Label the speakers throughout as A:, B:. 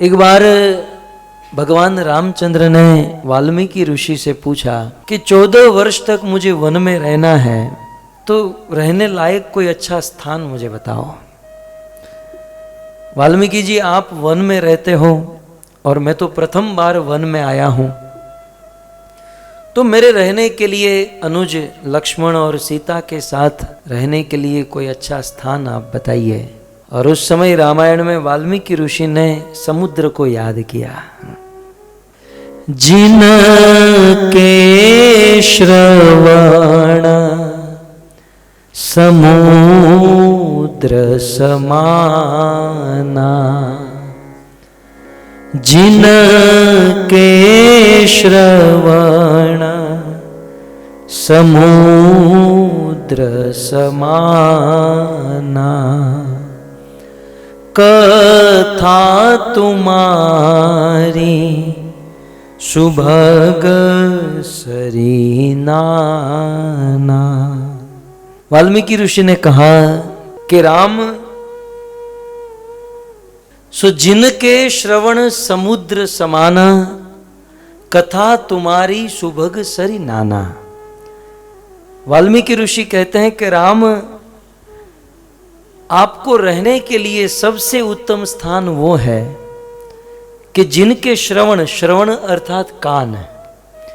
A: एक बार भगवान रामचंद्र ने वाल्मीकि ऋषि से पूछा कि 14 वर्ष तक मुझे वन में रहना है, तो रहने लायक कोई अच्छा स्थान मुझे बताओ। वाल्मीकि जी, आप वन में रहते हो और मैं तो प्रथम बार वन में आया हूं, तो मेरे रहने के लिए अनुज लक्ष्मण और सीता के साथ रहने के लिए कोई अच्छा स्थान आप बताइए। और उस समय रामायण में वाल्मीकि ऋषि ने समुद्र को याद किया। जिनके श्रवण समुद्र समाना, जिनके श्रवण समुद्र समाना, कथा तुम्हारी सुभग सरीनाना। वाल्मीकि ऋषि ने कहा कि राम, सो जिनके श्रवण समुद्र समाना, कथा तुम्हारी सुभग सरी नाना। वाल्मीकि ऋषि कहते हैं कि राम, आपको रहने के लिए सबसे उत्तम स्थान वो है कि जिनके श्रवण, श्रवण अर्थात कान,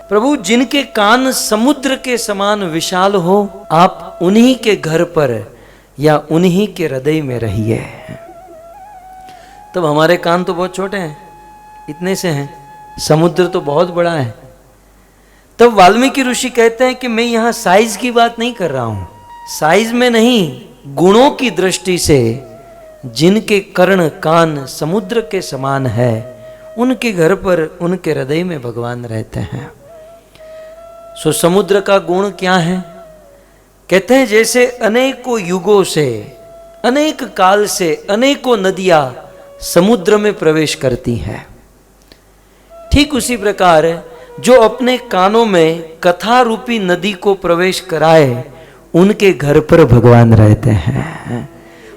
A: प्रभु जिनके कान समुद्र के समान विशाल हो, आप उन्हीं के घर पर या उन्हीं के हृदय में रहिए। तब हमारे कान तो बहुत छोटे हैं, इतने से हैं, समुद्र तो बहुत बड़ा है। तब वाल्मीकि ऋषि कहते हैं कि मैं यहां साइज की बात नहीं कर रहा हूं, साइज में नहीं, गुणों की दृष्टि से जिनके कर्ण कान समुद्र के समान है, उनके घर पर, उनके हृदय में भगवान रहते हैं। सो समुद्र का गुण क्या है? कहते हैं जैसे अनेकों युगों से, अनेक काल से अनेकों नदियां समुद्र में प्रवेश करती हैं, ठीक उसी प्रकार जो अपने कानों में कथा रूपी नदी को प्रवेश कराए, उनके घर पर भगवान रहते हैं,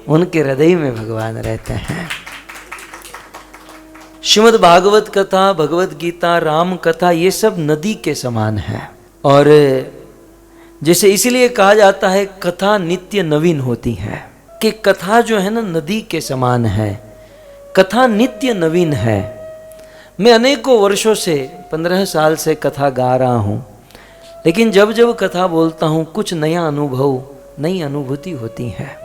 A: उनके हृदय में भगवान रहते हैं। श्रीमद् भागवत कथा, भगवत गीता, राम कथा, ये सब नदी के समान है। और जैसे इसीलिए कहा जाता है कथा नित्य नवीन होती है, कि कथा जो है ना नदी के समान है, कथा नित्य नवीन है। मैं अनेकों वर्षों से, 15 साल से कथा गा रहा हूँ, लेकिन जब जब कथा बोलता हूँ कुछ नया अनुभव, नई अनुभूति होती है।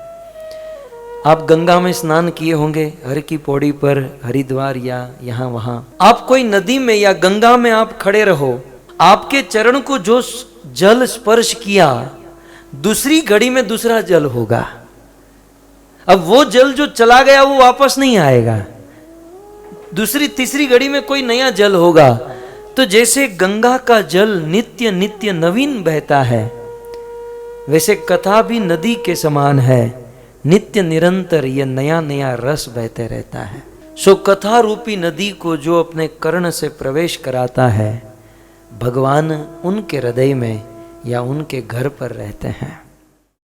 A: आप गंगा में स्नान किए होंगे, हर की पौड़ी पर, हरिद्वार या यहाँ वहाँ। आप कोई नदी में या गंगा में आप खड़े रहो, आपके चरण को जो जल स्पर्श किया, दूसरी घड़ी में दूसरा जल होगा। अब वो जल जो चला गया वो वापस नहीं आएगा, दूसरी तीसरी घड़ी में कोई नया जल होगा। तो जैसे गंगा का जल नित्य नित्य नवीन बहता है, वैसे कथा भी नदी के समान है, नित्य निरंतर ये नया नया रस बहते रहता है। सो कथा रूपी नदी को जो अपने कर्ण से प्रवेश कराता है, भगवान उनके हृदय में या उनके घर पर रहते हैं।